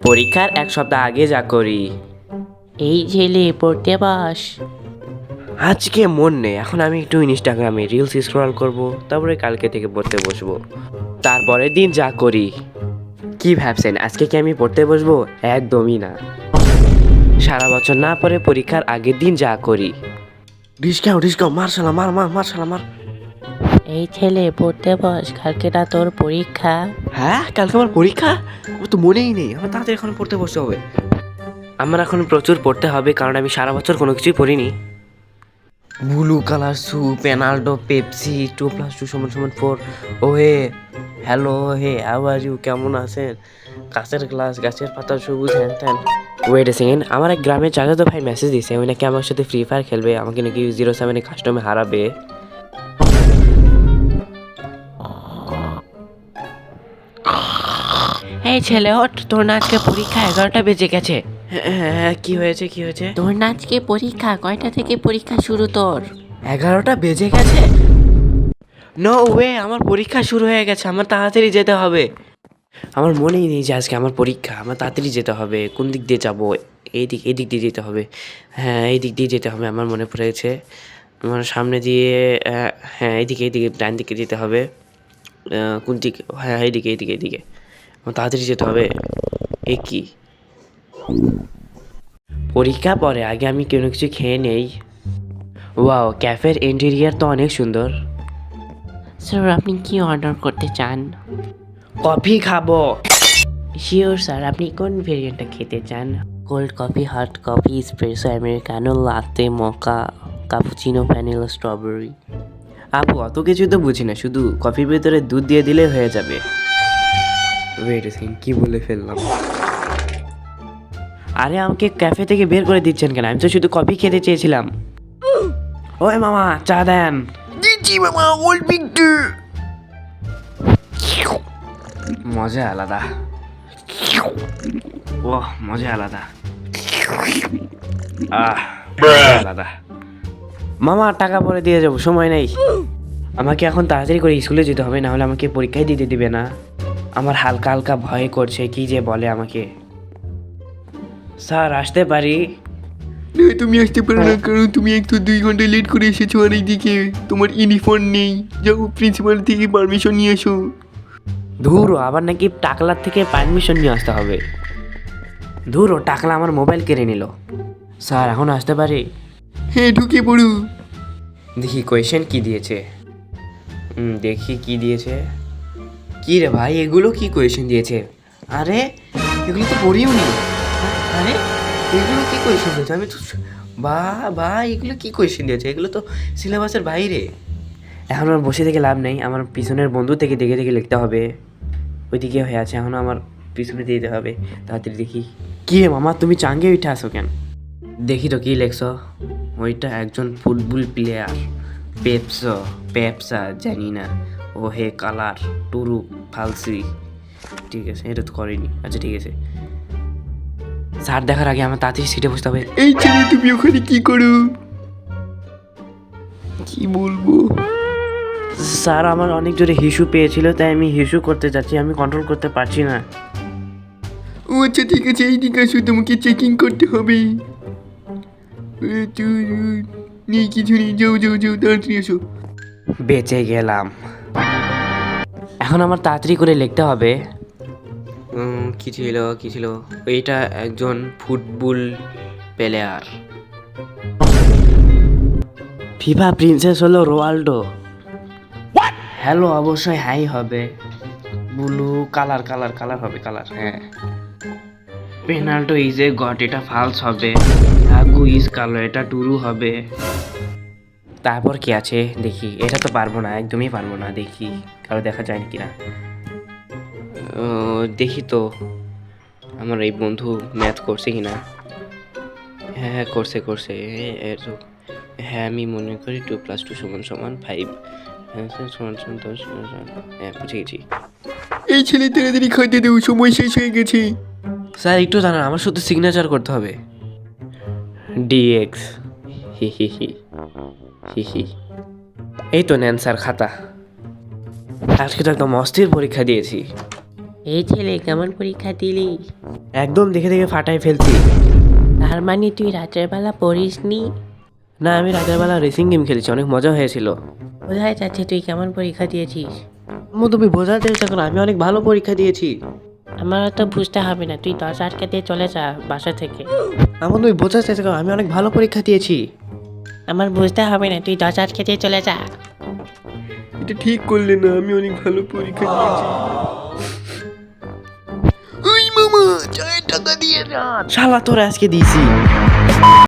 পরীক্ষার এক সপ্তাহ আগে যা করি। এই ছেলে পড়তে বস। আজকে মন নেই, এখন আমি একটু ইনস্টাগ্রামে রিলস স্ক্রল করব, তারপরে কালকে থেকে পড়তে বসবো। তারপরের দিন যা করি। কি ভাবছেন আজকে কি আমি পড়তে বসবো? একদমই না। সারা বছর না পড়ে পরীক্ষার আগের দিন যা করি। ডিসকাউন্ট মার, মার। এই ছেলে পড়তে বস, কালকে না তোর পরীক্ষা। হ্যাঁ, কালকে আমার পরীক্ষা? ও তো মনেই নেই, আমার তাড়াতাড়ি এখন পড়তে বসতে হবে। আমার এখন প্রচুর পড়তে হবে, কারণ আমি সারা বছর কোনো কিছুই পড়িনি। Blue colour shoe, Penaldo, Pepsi, 2+2=4। Oh hey, hello hey, how are you, কেমন আছেন? গাছের গ্লাস, গাছের পাতা সবুজ, হ্যান ত্যান। ওয়েট এ সেকেন্ড, আমার এক গ্রামের চাচাতো ভাই মেসেজ দিছে, ওই নাকি আমার সাথে ফ্রি ফায়ার খেলবে, আমাকে নাকি 07 কাস্টমে হারাবে। এই ছেলে ওঠ, তোর না আজকে পরীক্ষা, 11টা বেজে গেছে। হ্যাঁ, কি হয়েছে? তোর না আজকে পরীক্ষা, কয়টা থেকে পরীক্ষা শুরু তোর? 11টা বেজে গেছে? নো ওয়ে, আমার পরীক্ষা শুরু হয়ে গেছে, আমার তাড়াতাড়ি যেতে হবে। আমার মনেই নেই যে আজকে আমার পরীক্ষা, আমার তাড়াতাড়ি যেতে হবে। কোন দিক দিয়ে যাব? এই দিক দিয়ে যেতে হবে। হ্যাঁ, এই দিক দিয়ে যেতে হবে, আমার মনে পড়েছে। আমার সামনে দিয়ে, হ্যাঁ এইদিকে ডান দিকে যেতে হবে। কোন দিক? হ্যাঁ, এইদিকে আমার তাড়াতাড়ি যেতে হবে। এ কি পরীক্ষা পরে, আগে আমি কোনো কিছু খেয়ে নেই। ওয়াও, ক্যাফের ইন্টেরিয়ার তো অনেক সুন্দর। স্যার আপনি কি অর্ডার করতে চান? কফি খাবো। শিওর স্যার, আপনি কোন ভেরিয়েন্টটা খেতে চান? Cold coffee, hot coffee, espresso, americano, latte, mocha, cappuccino, vanilla, strawberry. আপু অত কিছু তো বুঝি না, শুধু কফির ভেতরে দুধ দিয়ে দিলে হয়ে যাবে। ওয়েট সিং, কি বলে ফেললাম? আরে আমাকে ক্যাফে থেকে বের করে দিচ্ছেন কেন? আমি তো শুধু কফি খেতে চেয়েছিলাম। ওই মামা, চা দেন। দিচ্ছি মামা, ওল্ড বিগটু। মজা আলাদা। ওহ, মজা আলাদা। আলাদা। মামা টাকা পরে দিয়ে যাবো, সময় নেই। আমাকে এখন তাড়াতাড়ি করে স্কুলে যেতে হবে, না হলে আমাকে পরীক্ষায় দিতে দিবে না। আমার হালকা হালকা ভয় করছে, কি যে বলে আমাকে। স্যার আসতে পারি? না, তুমি আসতে পারো না, কারণ তুমি 2 ঘন্টা লেট করে এসেছো, আর এইদিকে তোমার ইউনিফর্ম নেই। যাও প্রিন্সিপাল থেকে পারমিশন নিয়ে এসো। ধুরো, আবার নাকি টাকলার থেকে পারমিশন নিয়ে আসতে হবে। ধুরো, টাকলা আমার মোবাইল কেড়ে নিল। স্যার এখন আসতে পারি? হ্যাঁ, ঢুকে পড়ো। দেখি কোয়েশ্চেন কি দিয়েছে। দেখি কি দিয়েছে। কি রে ভাই, এগুলো কি কোয়েশ্চেন দিয়েছে? আরে এগুলো তো পড়িও নি। আরে এগুলো কি কোয়েশ্চেন দিয়েছে? আমি তো বা এগুলো কি কোয়েশ্চেন দিয়েছে? এগুলো তো সিলেবাসের বাইরে। এখন আমার বসে থেকে লাভ নেই, আমার পিছনের বন্ধু থেকে দেখে দেখে লিখতে হবে। ওইদিকে হয়ে আছে, এখন আমার পিছনে দিতে হবে। তাড়াতাড়ি দেখি। কি রে মামা, তুমি চাঙ্গে উঠে আসো কেন? দেখি তো কি লেখছো। ওইটা একজন ফুটবল প্লেয়ার। পেপসা জানি না। ও হে কালার, টুরু, ফালসি। ঠিক আছে, এটা তো করেনি। আচ্ছা ঠিক আছে। স্যার দেখার আগে আমার তাড়াতাড়ি সিটে বসতে হবে। এই ছেলে, তুমি ওখানে কি করো? কি বলবো? স্যার আমার অনেক জোরে হিসু পেয়েছিল, তাই আমি হিসু করতে যাচ্ছি, আমি কন্ট্রোল করতে পারছি না। ও আচ্ছা ঠিক আছে, এইদিকে আসো, তোমাকে চেকিং করতে হবে। নেই কিছু নেই, যাও তাড়াতাড়ি এসো। বেঁচে গেলাম। এখন আমার তাড়াতাড়ি করে লিখতে হবে। কি ছিল? এইটা একজন ফুটবল প্লেয়ার। ফিফা প্রিন্সেস হলো রোনাল্ডো। হ্যালো, অবশ্যই হাই হবে। ব্লু কালার হবে, হ্যাঁ। পেনাল্টো ইজ এ গট, এটা ফালস হবে। আগু ইজ কালো, এটা টুরু হবে। তারপর কি আছে দেখি। এটা তো পারবো না, একদমই পারবো না। দেখি কারো দেখা যায় নাকি না। দেখি তো আমার এই বন্ধু ম্যাথ করছে কি না। হ্যাঁ করছে। হ্যাঁ, আমি মনে করি 2+2=5। হ্যাঁ সমান 10। হ্যাঁ, বুঝে গেছি। এই ছেলে, তাড়াতাড়ি খাইতে দেও, সময় শেষ হয়ে গেছে। স্যার একটু জানান, আমার শুধু সিগনেচার করতে হবে। ডিএক্স, হি। এই তো নেন স্যার খাতা। আজকে তো একদম অস্থির পরীক্ষা দিয়েছি। এই ছেলে কেমন পরীক্ষা দিলি? একদম দেখে দেখে ফাটাই ফেলছি। তার মানে তুই রাতের বেলা পড়িসনি? না, আমি রাতের বেলা রেসিং গেম খেলেছি, অনেক মজা হয়েছিল। বোঝাই যাচ্ছে তুই কেমন পরীক্ষা দিয়েছিস। তুমি বোঝার চেষ্টা করো, আমি অনেক ভালো পরীক্ষা দিয়েছি। আমার তো বুঝতে হবে না, তুই দরজা আটকে দিয়ে চলে যা বাসা থেকে। তুমি বোঝার চেষ্টা করো, আমি অনেক ভালো পরীক্ষা দিয়েছি। আমার বুঝতে হবে না, তুই দরজা আটকে দিয়ে চলে যা। এটা ঠিক করলে না, আমি অনেক ভালো পরীক্ষা দিয়েছি। ওই মামা চায়ের টাকা দিয়ে না। শালা তোরা আজকে দিয়েছি।